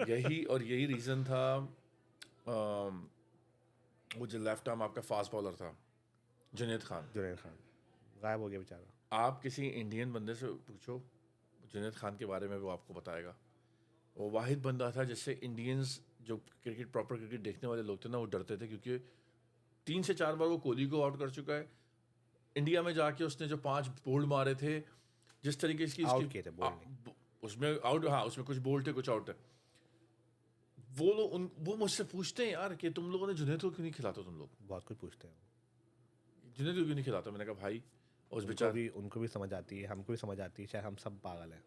यही रीज़न था। वो जो लेफ्ट आर्म आपका फास्ट बॉलर था, जुनैद खान। जुनैद खान गायब हो गया बेचारा। आप किसी इंडियन बंदे से पूछो जुनैद खान के बारे में, वो आपको बताएगा। वो वाहिद बंदा था जिससे इंडियंस जो क्रिकेट, प्रॉपर क्रिकेट देखने वाले लोग थे ना, वो डरते थे, क्योंकि 3 से 4 बार वो कोहली को आउट कर चुका है। इंडिया में जाके उसने जो 5 बोल्ड मारे थे, जिस तरीके की आउट किए थे, बोल्ड नहीं। उसमें आउट, हाँ उसमें कुछ बोल्ड थे कुछ आउट है। वो मुझसे पूछते हैं यार कि तुम लोगों ने जुनैद को क्यों नहीं खिलाते? तुम लोग बहुत कुछ पूछते हैं, जुनैद को क्यों नहीं खिलाते? मैंने कहा भाई, उस बेचारे उनको भी समझ आती है, हमको भी समझ आती है, शायद हम सब पागल हैं।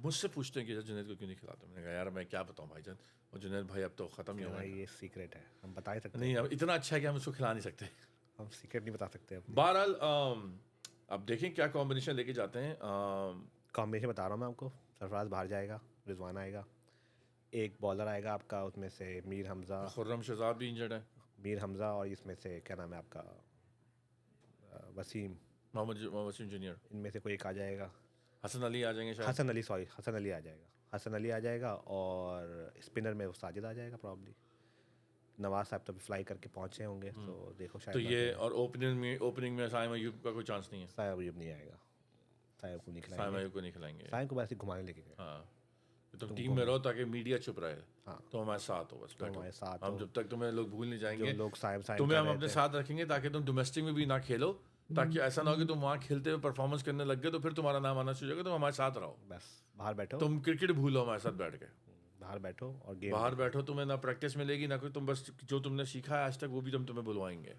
मुझसे पूछते हैं कि जुनैद को क्यों नहीं खिलाते? मैंने कहा यार मैं क्या बताऊं भाईजान, और जुनैद भाई अब तो ख़त्म ही हो भाई गया। ये सीक्रेट है, हम बता ही सकते हैं। नहीं, अब इतना अच्छा है कि हम उसको खिला नहीं सकते। हम सीक्रेट नहीं बता सकते अपनी। बहरहाल अब देखें क्या कॉम्बिनेशन लेके जाते हैं। कॉम्बिनेशन बता रहा हूँ मैं आपको, सरफराज बाहर जाएगा, रिजवान आएगा, एक बॉलर आएगा आपका उसमें से मीर हमज़ा, खुर्रम शहजाद भी इंजर्ड है, मीर हमज़ा, और इसमें से क्या नाम है आपका, वसीम, मोहम्मद वसीम जूनियर, इनमें से कोई एक आ जाएगा। हसन अली आ जाएंगे शायद। हसन अली, सॉरी, हसन अली आ जाएगा, हसन अली आ जाएगा, और स्पिनर में वो साजिद आ जाएगा प्रॉब्ली। नवाज साहब तो अभी फ्लाई करके पहुँचे होंगे, तो देखो शायद। तो ये और ओपनिंग में साइम अयूब का कोई चांस नहीं है। साहब अयूब नहीं आएगा, साहब को नहीं साइम खिलाएंगे, अयूब को नहीं खिलाएंगे। साहब को बस ऐसे घुमाने लेके गए। हाँ, तो टीम में रहो ताकि मीडिया चुप रहे। हाँ, तो हमारे साथ हो, बस तो बैठो। हमारे साथ हम हो। जब तक तुम्हें लोग भूल नहीं जो जाएंगे, लोग साइम तुम्हें हम अपने साथ रखेंगे ताकि तुम डोमेस्टिक में भी ना खेलो, ताकि ऐसा ना हो कि तुम वहाँ खेलते हुए परफॉर्मेंस करने लग गए तो फिर तुम्हारा नाम आना शुरू हो जाएगा, तुम हमारे साथ रहो, बस बाहर बैठो, तुम क्रिकेट भूलो हमारे साथ बैठ के, बाहर बैठो और गेम बाहर देखो। बैठो, तुम्हें ना प्रैक्टिस मिलेगी ना कोई, तुम बस जो तुमने सीखा है आज तक वो भी हम तुम्हें बुलवाएंगे।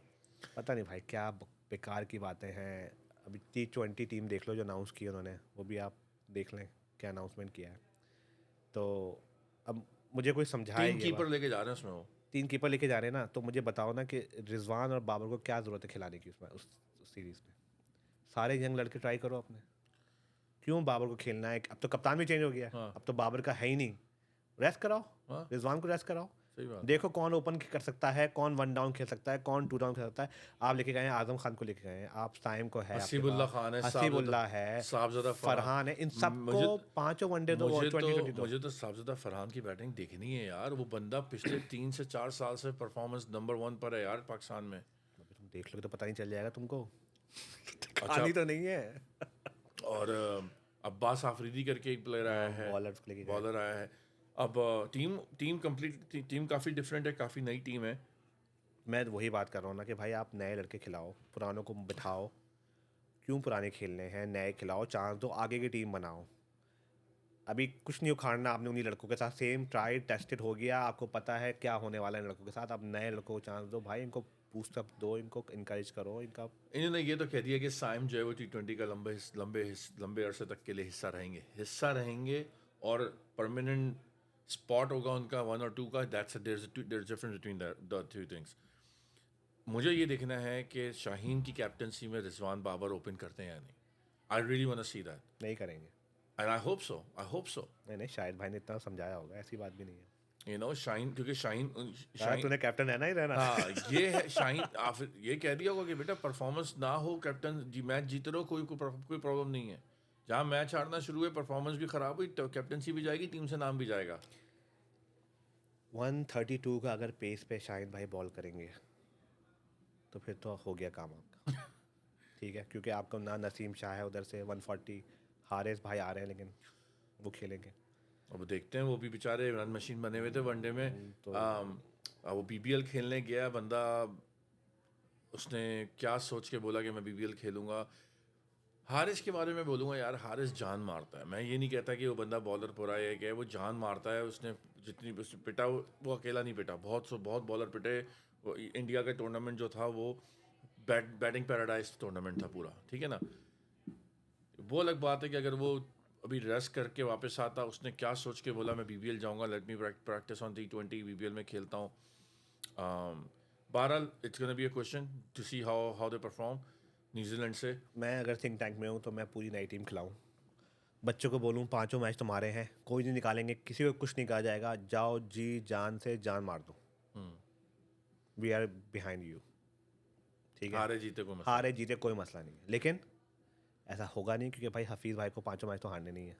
पता नहीं भाई क्या बेकार की बातें हैं। अभी T20 टीम देख लो जो अनाउंस की उन्होंने, वो भी आप देख लें क्या अनाउंसमेंट किया है। तो अब मुझे कोई समझाए 3 ये बात। कीपर लेके जा रहे हैं उसमें वो। 3 कीपर लेके जा रहे हैं ना, तो मुझे बताओ ना कि रिजवान और बाबर को क्या ज़रूरत है खिलाने की उसमें, उस सीरीज़ में। सारे यंग लड़के ट्राई करो अपने, क्यों बाबर को खेलना है? अब तो कप्तान भी चेंज हो गया है, हाँ अब तो बाबर का है ही नहीं। रेस्ट कराओ, हाँ, रिजवान को रेस्ट कराओ। सही बात है। देखो कौन ओपन कर सकता है, कौन 1 डाउन खेल सकता है, कौन 2 डाउन खेल सकता है। आप लेके गए हैं आजम खान को, लेके गए हैं आप, साइम को है आपके हसीबुल्ला पास, खान है, हसीबुल्ला है, साहबजादा फरहान है, इन सबको मुझे 5 वनडे दो, 2020 दो। मुझे तो साहबजादा फरहान की बैटिंग देखनी है यार। वो बंदा पिछले 3 से 4 साल से परफॉर्मेंस नंबर 1 पर है यार पाकिस्तान में। अबे तुम देख लोगे तो पता नहीं चल जाएगा तुमको। अच्छा, कहानी तो नहीं है। और अब्बास आफरीदी करके एक प्लेयर आया है, बॉलर्स को लेके गए। बॉलर आया है। अब टीम काफ़ी डिफरेंट है, काफ़ी नई टीम है। मैं वही बात कर रहा हूँ ना कि भाई आप नए लड़के खिलाओ, पुरानों को बिठाओ। क्यों पुराने खेलने हैं, नए खिलाओ, चांस दो, आगे की टीम बनाओ। अभी कुछ नहीं उखाड़ना आपने उन्हीं लड़कों के साथ, सेम ट्राई टेस्टेड हो गया, आपको पता है क्या होने वाला है इन लड़कों के साथ। अब नए लड़कों को चांस दो भाई, इनको बूस्ट अप दो, इनको इनकरेज करो, इनका। इन्होंने ये तो कह दिया कि साइम जो है वो T20 का लंबे अरसे तक के लिए हिस्सा रहेंगे और परमानेंट स्पॉट होगा उनका 1 और 2 का। That's there is difference between the two things. मुझे ये देखना है कि शाहीन की कैप्टनसी में रिजवान बाबर ओपन करते हैं या नहीं। I really want to see that नहीं करेंगे। And I hope so. नहीं नहीं, शायद भाई ने इतना समझाया होगा, ऐसी बात भी नहीं है। यू नो शाहीन, क्योंकि यार शाहीन तूने कैप्टन है ना ही रहना। हाँ ये है शाहीन। फिर ये कह दिया होगा कि बेटा परफॉर्मेंस ना हो, कैप्टन जी मैच जीते रहो, कोई प्रॉब्लम नहीं है। जहाँ मैच हारना शुरू हुए, परफॉर्मेंस भी खराब हुई तो कैप्टनसी भी जाएगी, टीम से नाम भी जाएगा। 132 का अगर पेस पे शाहिद भाई बॉल करेंगे तो फिर तो हो गया काम आपका। ठीक है, क्योंकि आपका ना नसीम शाह है उधर से 140, हारिस भाई आ रहे हैं लेकिन वो खेलेंगे। अब देखते हैं, वो भी बेचारे रन मशीन बने हुए थे वनडे में। तो वो BBL खेलने गया बंदा, उसने क्या सोच के बोला कि मैं BBL खेलूंगा। हारिस के बारे में बोलूँगा यार, हारिस जान मारता है। मैं ये नहीं कहता कि वो बंदा बॉलर पूरा है क्या, वो जान मारता है। उसने जितनी उसने पिटा, वो अकेला नहीं पिटा, बहुत बॉलर पिटे। वो इंडिया का टूर्नामेंट जो था वो बैटिंग पैराडाइज टूर्नामेंट था पूरा, ठीक है ना। वो अलग बात है कि अगर वो अभी रेस्ट करके वापस आता, उसने क्या सोच के बोला मैं BBL जाऊँगा, let me practice on T20, BBL में खेलता हूँ। बहरहाल it's gonna be a question to see how they perform New Zealand से। मैं अगर थिंक टैंक में हूँ तो मैं पूरी नई टीम खिलाऊँ, बच्चों को बोलूँ 5 मैच तुम्हारे हैं, कोई नहीं निकालेंगे, किसी को कुछ नहीं कहा जाएगा, जाओ जी जान से जान मार दो, वी आर बिहाइंड यू। ठीक है, हारे जीते को मसला हारे जीते कोई मसला नहीं है, लेकिन ऐसा होगा नहीं क्योंकि भाई हफीज़ भाई को 5 मैच तो हारने नहीं है।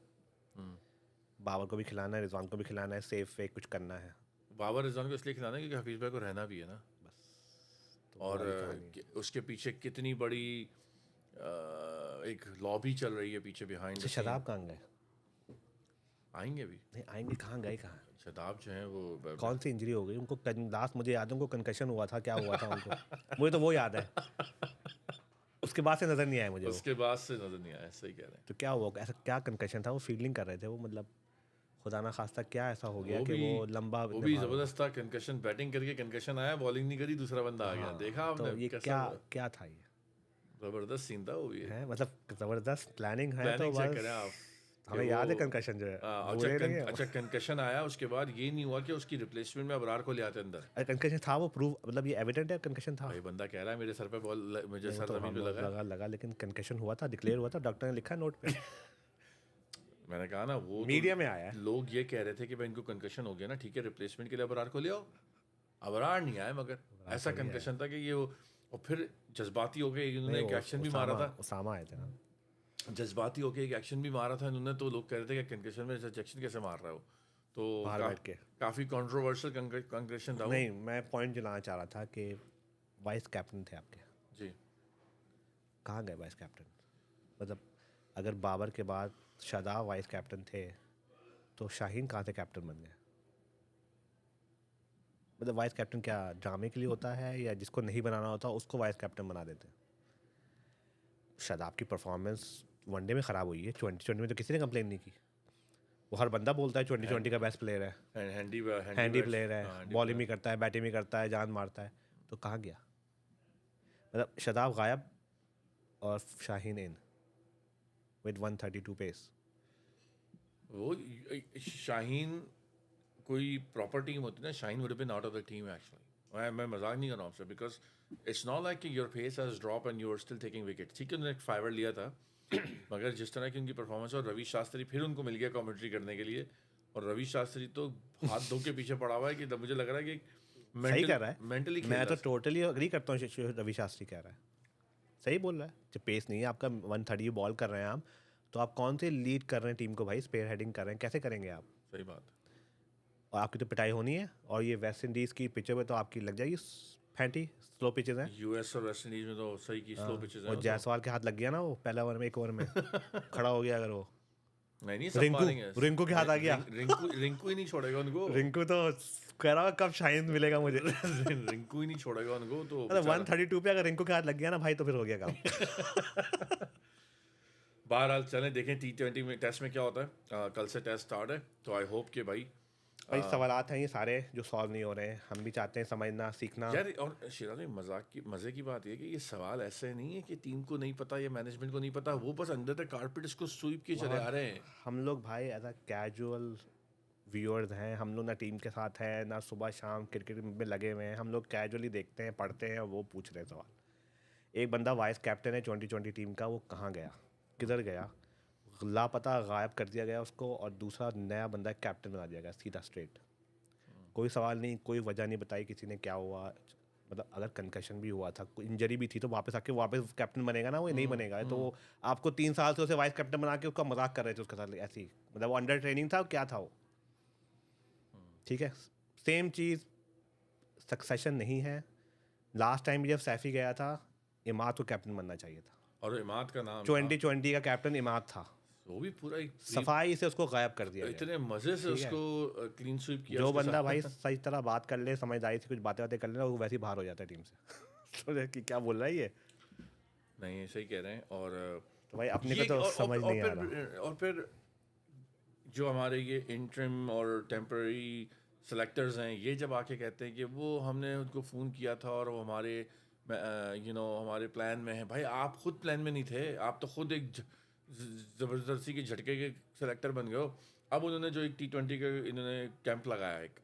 बाबर को भी खिलाना है, रिजवान को भी खिलाना है, सेफ वे कुछ करना है। बाबर रिजवान को इसलिए खिलाना है क्योंकि हफीज़ भाई को रहना भी है ना। तो और वाली कहानी है। उसके पीछे कितनी बड़ी एक लॉबी चल रही है पीछे बिहाइंड द अच्छा, सीन। शदाब कहाँ गए? आएंगे भी। नहीं आएंगे, कहाँ गए कहाँ? शदाब जो है वो कौन सी इंजरी हो गई उनको? लास्ट मुझे याद है उनको कंकशन हुआ था, क्या हुआ था उनको? मुझे तो वो याद है, उसके बाद से नज़र नहीं आया मुझे वो। उसके बाद से नजर नहीं आया, सही कह रहे हैं। तो क्या हुआ, ऐसा क्या कंकशन था? वो फील्डिंग कर रहे थे वो, मतलब खुदा ना खास्ता क्या ऐसा हो गया वो कि भी वो लंबा वो भी जबरदस्त था। कंकशन, बैटिंग करके कंकशन आया, बॉलिंग नहीं करी, दूसरा बंदा आ गया। देखा तो आपने ये कैसा क्या था ये? जबरदस्त सीन था वो भी। है मतलब ज़बरदस्त प्लानिंग है तो प्लानिंग चेक बस। करें आप कि हमें याद है कंकशन जो है, भूले नहीं है। अच्छा कंकशन आया, उसके बाद ये नहीं हुआ कि उसकी रिप्लेसमेंट में अबरार को ले आते अंदर। अरे कंकशन था वो, प्रूव मतलब ये एविडेंट है कंकशन था। भाई बंदा कह रहा है मेरे सर पे बॉल, मुझे नहीं, वो सर तो जमीन हम पे लगा है। लगा लेकिन कंकशन हुआ था, डिक्लेयर हुआ था, डॉक्टर ने लिखा है नोट पे। मैंने कहा ना, वो मीडिया में आया है। लोग ये कह रहे थे कि भाई इनको कंकशन हो गया ना, ठीक है रिप्लेसमेंट के लिए अबरार को ले आओ। अबरार नहीं आए, मगर ऐसा कंकशन था कि ये और फिर जज्बाती हो गए, इन्होंने एक एक्शन भी मारा था। उसामा आए थे ना। जज्बाती होके एक एक्शन भी मारा था इन्होंने, तो लोग कह रहे थे कि कंकशन में इंजेक्शन कैसे मार रहा हो। तो बाहर बैठ के काफ़ी कंट्रोवर्शियल कंकशन था वो। नहीं, मैं पॉइंट जलाना चाह रहा था कि वाइस कैप्टन थे आपके, जी। कहाँ गए वाइस कैप्टन? मतलब अगर बाबर के बाद शादाब वाइस कैप्टन थे तो शाहीन कहाँ से कैप्टन बन गए? मतलब वाइस कैप्टन क्या ड्रामे के लिए होता है, या जिसको नहीं बनाना होता उसको वाइस कैप्टन बना देते हैं? शादाब की परफॉर्मेंस वनडे में ख़राब हुई है, 2020 में तो किसी ने कंप्लेन नहीं की। वो हर बंदा बोलता है 2020 का बेस्ट प्लेयर है, हैंडी प्लेयर है, बॉलिंग भी करता है, बैटिंग भी करता है, जान मारता है। तो कहाँ गया? मतलब शादाब गायब और शाहीन इन विद 132 पेस। वो शाहीन कोई प्रॉपर टीम होती ना, Shaheen would have been out of the team actually. मैं मजाक नहीं कर रहा हूँ आपसे, बिकॉज इट्स नॉट लाइक कि your pace has drop and you are still taking wicket. ठीक है, उन्होंने एक फाइवर लिया था मगर जिस तरह की उनकी परफॉर्मेंस, और रवि शास्त्री फिर उनको मिल गया कमेंट्री करने के लिए, और रवि शास्त्री तो हाथ धो के पीछे पड़ा हुआ है कि मुझे लग रहा है कि सही कह रहा है, मेंटली मैं तो टोटली अग्री करता हूँ। रवि शास्त्री कह रहा है, सही बोल रहा है। जब पेस नहीं है आपका, 130 बॉल कर रहे हैं आप, तो आप कौन से लीड कर रहे हैं टीम को भाई, स्पेयर हेडिंग कर रहे हैं, कैसे करेंगे आप? सही बात है। और आपकी तो पिटाई होनी है, और ये वेस्ट इंडीज़ की पिचों पे तो आपकी लग जाएगी फैंटी, स्लो पिचेज हैं। यूएस और वेस्ट इंडीज में तो सही की स्लो पिचेस हैं। और जायसवाल के हाथ लग गया ना, वो पहला ओवर में, एक ओवर में खड़ा हो गया अगर वो। नहीं सब मारेंगे। रिंकू के हाथ आ गया। रिंकू ही नहीं छोड़ेगा उनको। रिंकू तो कह रहा कब शाइन मिलेगा मुझे। रिंकू ही नहीं छोड़ेगा उनको तो। 132 पे अगर रिंकू के हाथ लग गया ना भाई, तो फिर हो गया काम। बहरहाल चलें देखें T20 में, टेस्ट में क्या होता है। कल से टेस्ट स्टार्ट है, तो आई होप कि भाई सवालात हैं ये सारे जो सॉल्व नहीं हो रहे हैं, हम भी चाहते हैं समझना, सीखना यार। और शिराज भाई, मजे की बात ये है कि ये सवाल ऐसे नहीं है कि टीम को नहीं पता या मैनेजमेंट को नहीं पता, वो बस अंडर द कारपेट इसको स्वीप के चले आ रहे हैं। हम लोग भाई एज अ कैजुअल व्यूअर्स हैं, हम लोग ना टीम के साथ हैं ना सुबह शाम क्रिकेट में लगे हुए हैं, हम लोग कैजुअली देखते हैं, पढ़ते हैं, और वो पूछ रहे हैं सवाल। एक बंदा वाइस कैप्टन है 2020 टीम का, वो कहाँ गया, किधर गया, लापता, गायब कर दिया गया उसको, और दूसरा नया बंदा कैप्टन बना दिया गया सीधा स्ट्रेट। कोई सवाल नहीं, कोई वजह नहीं बताई किसी ने क्या हुआ। मतलब अगर कंकशन भी हुआ था, कोई इंजरी भी थी, तो वापस आके वापस कैप्टन बनेगा ना, वो नहीं बनेगा। तो आपको 3 साल से उसे वाइस कैप्टन बना के उसका मजाक कर रहे थे उसके साथ ऐसी, मतलब वो अंडर ट्रेनिंग था, क्या था वो। ठीक है, सेम चीज़, सक्सेशन नहीं है। लास्ट टाइम जब सैफी गया था, इमाद को कैप्टन बनना चाहिए था, और इमाद का नाम 2020 का कैप्टन इमाद था, वो भी पूरा सफाई से उसको गायब कर दिया गया। इतने मजे से उसको क्लीन स्वीप किया। जो बंदा भाई सही तरह बात कर ले, समझदारी से कुछ बातें कर ले, वो वैसे ही बाहर हो जाता है टीम से। तो कि क्या बोल रहा है ये, नहीं सही कह रहे हैं। और तो भाई अपने को तो समझ नहीं आ रहा। और फिर जो हमारे ये इंटरिम और टेम्पररी सेलेक्टर्स हैं, ये जब आके कहते हैं कि वो हमने उनको फ़ोन किया था और वो हमारे हमारे प्लान में है। भाई आप खुद प्लान में नहीं थे, आप तो खुद एक ज़बरदस्ती के झटके के सेलेक्टर बन गए हो। अब उन्होंने जो एक T20 का इन्होंने कैंप लगाया एक,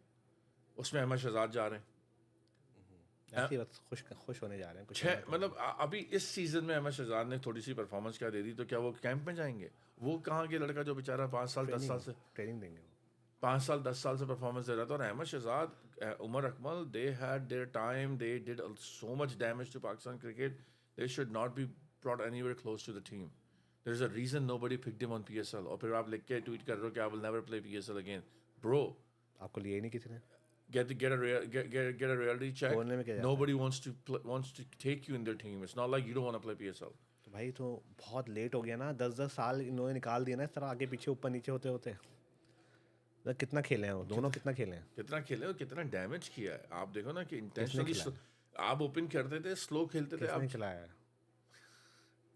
उसमें अहमद शहजाद जा रहे हैं। ऐसे बस खुश होने जा रहे हैं कुछ। मतलब अभी इस सीज़न में अहमद शहजाद ने थोड़ी सी परफॉर्मेंस क्या दे दी, तो क्या वो कैंप में जाएंगे? वो कहाँ के लड़का जो बेचारा 5 साल 10 साल से ट्रेनिंग देंगे, 5 साल 10 साल से परफॉर्मेंस दे रहा था। और Ahmed Shahzad, Umar Akmal, they had their time, they did so much damage to Pakistan cricket, they should not be brought anywhere close to the team. There is a reason nobody picked him on PSL। और फिर आप लिख के tweet कर रहे हो कि I will never play PSL again. Bro, आपको लिए ही नहीं किसी ने। get a reality check. बोलने में क्या जाता है? Nobody wants to take you in their team. It's not like you don't want to play PSL. तो भाई तो बहुत लेट हो गया ना, 10-10 साल इन्होंने निकाल दिया ना इस तरह, आगे पीछे ऊपर नीचे होते होते। मतलब कितना खेले हैं वो दोनों, कितना खेले हैं, कितना खेले और कितना डैमेज किया है। आप देखो ना कि इंटेंशनली आप ओपन करते थे, स्लो खेलते थे। आप खिलाया है?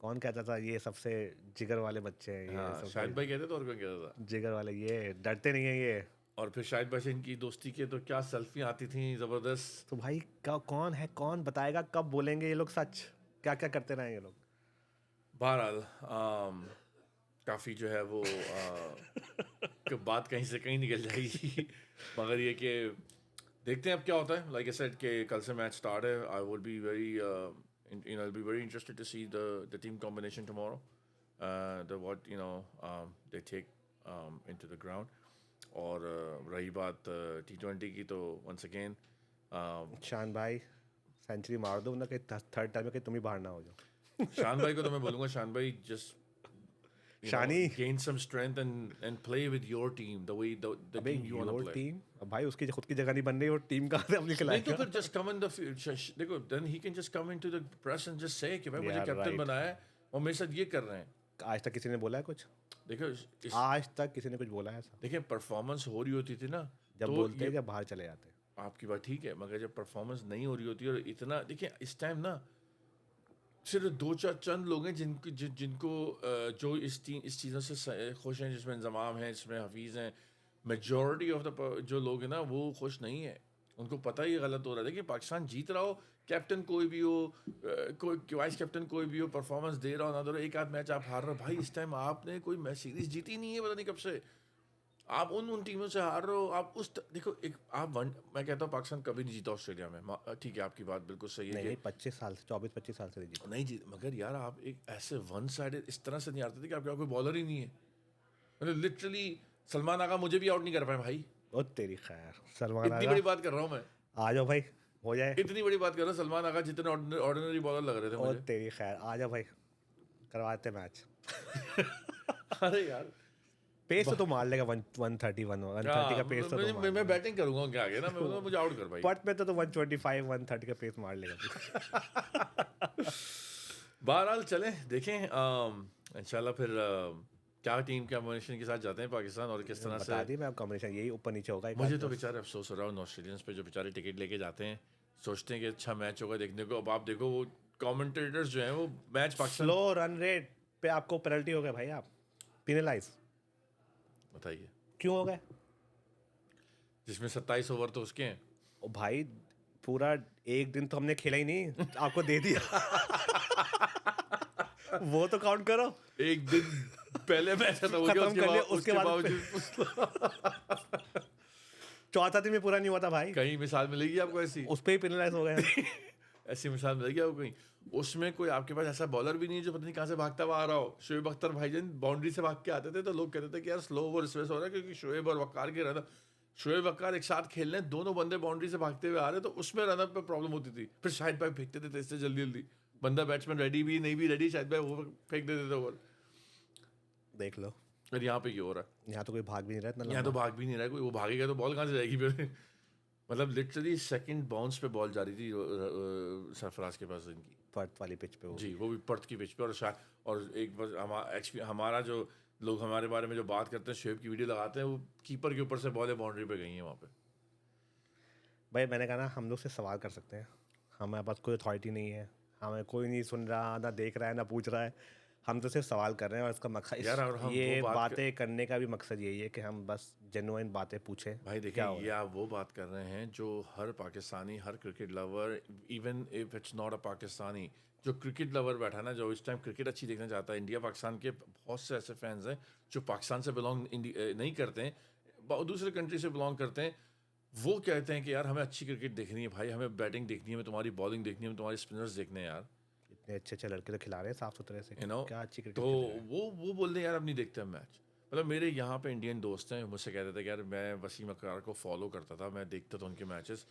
कौन कहता था ये सबसे जिगर वाले बच्चे हैं, ये हाँ, शाहिद भाई कहते थे, और कौन कहता था जिगर वाले, ये डरते नहीं है ये। और फिर शाहिद भाई से इनकी दोस्ती के तो क्या सेल्फी आती थी जबरदस्त। तो भाई कौन है, कौन बताएगा, कब बोलेंगे ये लोग सच, क्या क्या करते रहे ये लोग। बहरहाल काफ़ी जो है वो बात कहीं से कहीं निकल जाएगी। मगर ये कि देखते हैं अब क्या होता है। लाइक आई सेड कि कल से मैच स्टार्ट है। I would be very I'll be very interested to see the team combination tomorrow. What they take into the ground. और रही बात T20 की, तो once again शान भाई सेंचुरी मार दो ना, कि थर्ड टाइम में कि तुम ही बाहर ना हो जाओ। शान भाई को तो मैं बोलूँगा, शान भाई just Shani gain some strength and play with your team the way the team you want to play. Team अब भाई उसकी खुद की जगह नहीं बन रही, और टीम कहाँ से अपनी नहीं खिलाएगा। तो फिर just come in the देखो, then he can just come into the press and just say कि भाई मुझे कैप्टन बनाया है और मेरे साथ ये कर रहे हैं। आज तक किसी ने बोला है कुछ? देखो आज तक किसी ने कुछ बोला है ऐसा? देखिए, परफॉर्मेंस हो रही होती थी ना, जब तो बोलते हैं, जब बाहर चले जाते हैं। आपकी बात ठीक है, मगर जब परफॉर्मेंस नहीं हो रही होती, और इतना देखिए इस टाइम ना सिर्फ दो चार चंद लोग हैं जिनको जो इस चीज़ों से खुश हैं, जिसमें इंजमाम है, जिसमें हफीज़ हैं। मेजॉरिटी ऑफ द जो लोग हैं ना वो खुश नहीं है, उनको पता ही गलत हो रहा है। देखिए पाकिस्तान जीत रहा हो, कैप्टन कोई भी हो, कोई वाइस कैप्टन कोई भी हो, परफॉर्मेंस दे रहा हो ना दे रहा हो, एक आध मैच आप हार रहे हो, भाई इस टाइम आपने कोई मैच सीरीज जीती नहीं है, पता नहीं कब से आप उन टीमों से हार रहे हो। आप देखो एक मैं कहता हूँ पाकिस्तान कभी नहीं जीता ऑस्ट्रेलिया में, ठीक है आपकी बात बिल्कुल सही है नहीं कि 25 साल से 24-25 साल से नहीं जीता। नहीं जीत, मगर यार आप एक ऐसे वन साइडेड इस तरह से नहीं हारते थे कि आपके पास कोई बॉलर ही नहीं है। मतलब लिटरली सलमान आगा मुझे भी आउट नहीं कर पाए भाई, ओ तेरी खैर, सलमान इतनी आगा बड़ी बात कर रहा हूँ मैं, आ जाओ भाई, हो जाए। इतनी बड़ी बात कर रहा हूँ। सलमान आगा जितने ऑर्डिनरी बॉलर लग रहे थे ओ मुझे। तेरी खैर, आ जाओ भाई, करवाते मैच। अरे यार पेस तो तू मार लेगा, 130 का पेस तो तू मार मैं लेगा। बैटिंग करूंगा उनके आगे ना, मैं बोलूंगा मुझे आउट कर भाई। पट में तो 125-130 का पेस मार लेगा तू। बहरहाल चलें देखें इंशाल्लाह फिर क्या टीम के कॉम्बिनेशन के साथ जाते हैं पाकिस्तान और किस तरह बता से। दी मैं, कॉम्बिनेशन यही ऊपर नीचे होगा। एक मुझे आध तो बस। बेचारे अफसोस हो रहा है उन ऑस्ट्रेलियंस पे जो बेचारे टिकट लेके जाते हैं, सोचते हैं कि अच्छा मैच होगा देखने को। अब आप देखो वो कमेंटेटर्स जो हैं वो match Pakistan. Slow run rate पे आपको पेनल्टी हो गए भाई, आप पिनलाइज बताइए, क्यों हो गए? जिसमें 27 ओवर तो उसके हैं। ओ भाई, पूरा एक दिन तो हमने खेला ही नहीं, आपको दे दिया। वो तो काउंट करो। एक दिन पहले मैच खत्म हो गया, खत्म कर लिया, उसके उसके बाद बावजूद चौथा दिन भी पूरा नहीं हुआ था भाई, कहीं मिसाल मिलेगी आपको ऐसी? उस पे ही पिनलाइज हो गए। ऐसी मिसाल मिलेगी आपको कहीं? उसमें कोई आपके पास ऐसा बॉलर भी नहीं है जो पता नहीं कहाँ से भागता हुआ आ रहा हो। शोएब अख्तर भाईजान बाउंड्री से भाग के आते थे तो लोग कहते थे कि यार स्लो ओवर स्पेस हो रहा है, क्योंकि शोएब और वक्कार के रन, शोएब वक्कार एक साथ खेल रहे हैं, दोनों बंदे बाउंड्री से भागते हुए आ रहे, तो उसमें रनअप में प्रॉब्लम होती थी। फिर शाहिद भाई फेंकते थे इससे जल्दी जल्दी, बंदा बैट्समैन रेडी भी नहीं भी रेडी, शाहिद भाई वो फेंक देते थे ओवर। देख लो, और यहाँ पे ये हो रहा है, यहाँ तो कोई भाग भी नहीं रहा इतना यहाँ तो लंबा। भाग भी नहीं रहा है कोई, वो भागेगा तो बॉल कहाँ से जाएगी फिर। मतलब लिटरली सेकंड बाउंस पे बॉल जा रही थी सरफराज के पास इनकी, पर्थ वाली पिच पे वो जी वो भी पर्थ की पिच पे। और एक बस हमारा जो लोग हमारे बारे में जो बात करते हैं, शोएब की वीडियो लगाते हैं, वो कीपर के ऊपर से बॉलें बाउंड्री पे गई हैं वहाँ पे। भाई मैंने कहा ना, हम लोग से सवाल कर सकते हैं, हमारे पास कोई अथॉरिटी नहीं है, हमें कोई नहीं सुन रहा, ना देख रहा है, ना पूछ रहा है, हम तो सिर्फ सवाल कर रहे हैं। और इसका मकसद यार और हम ये वो बातें करने का भी मकसद यही है कि हम बस जेन्युइन बातें पूछें। भाई देखिए, ये आप वो बात कर रहे हैं जो हर पाकिस्तानी, हर cricket lover, even if it's not a Pakistani, जो क्रिकेट लवर बैठा ना, जो इस टाइम क्रिकेट अच्छी देखना चाहता है, इंडिया पाकिस्तान के बहुत से ऐसे फैंस हैं जो पाकिस्तान से बिलोंग नहीं करते हैं, दूसरे कंट्री से बिलोंग करते हैं। वो कहते हैं कि यार हमें अच्छी क्रिकेट देखनी है भाई, हमें बैटिंग देखनी है, हमें तुम्हारी बॉलिंग देखनी है, हमें तुम्हारे स्पिनर्स देखने हैं यार, इतने अच्छे अच्छे लड़के तो खिला रहे हैं साफ सुथरे से, यू नो। क्या अच्छी क्रिकेट तो खेल रहे हैं। वो बोल रहे हैं यार अब नहीं देखते हम मैच। मतलब मेरे यहाँ पे इंडियन दोस्त हैं, मुझसे कहते थे कि यार मैं वसीम अकरार को फॉलो करता था, मैं देखता था उनके मैचेस,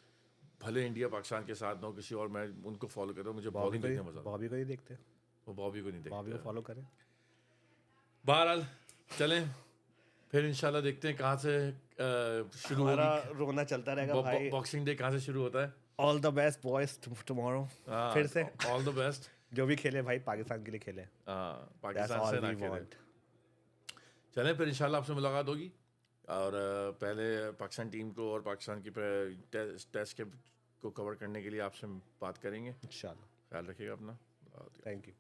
भले इंडिया पाकिस्तान के साथ ना हो किसी और, मैं उनको फॉलो करता हूँ, मुझे बॉलिंग देखने में मजा आता है। बॉबी को ही देखते हैं, वो बॉबी को नहीं बॉबी को देखते। फॉलो करें। बहरहाल चलें फिर इंशाल्लाह देखते हैं कहाँ से शुरू हमारा होगी रोना चलता रहेगा भाई। बॉक्सिंग डे, कहाँ से शुरू होता है। All the best boys tomorrow, फिर से ऑल द बेस्ट। जो भी खेले भाई पाकिस्तान के लिए खेले, पाकिस्तान से ना खेले। चलें फिर इंशाल्लाह आपसे मुलाकात होगी, और पहले पाकिस्तान टीम को और पाकिस्तान की टेस्ट के को कवर करने के लिए आपसे बात करेंगे इंशाल्लाह। ख्याल रखिएगा अपना। Thank you.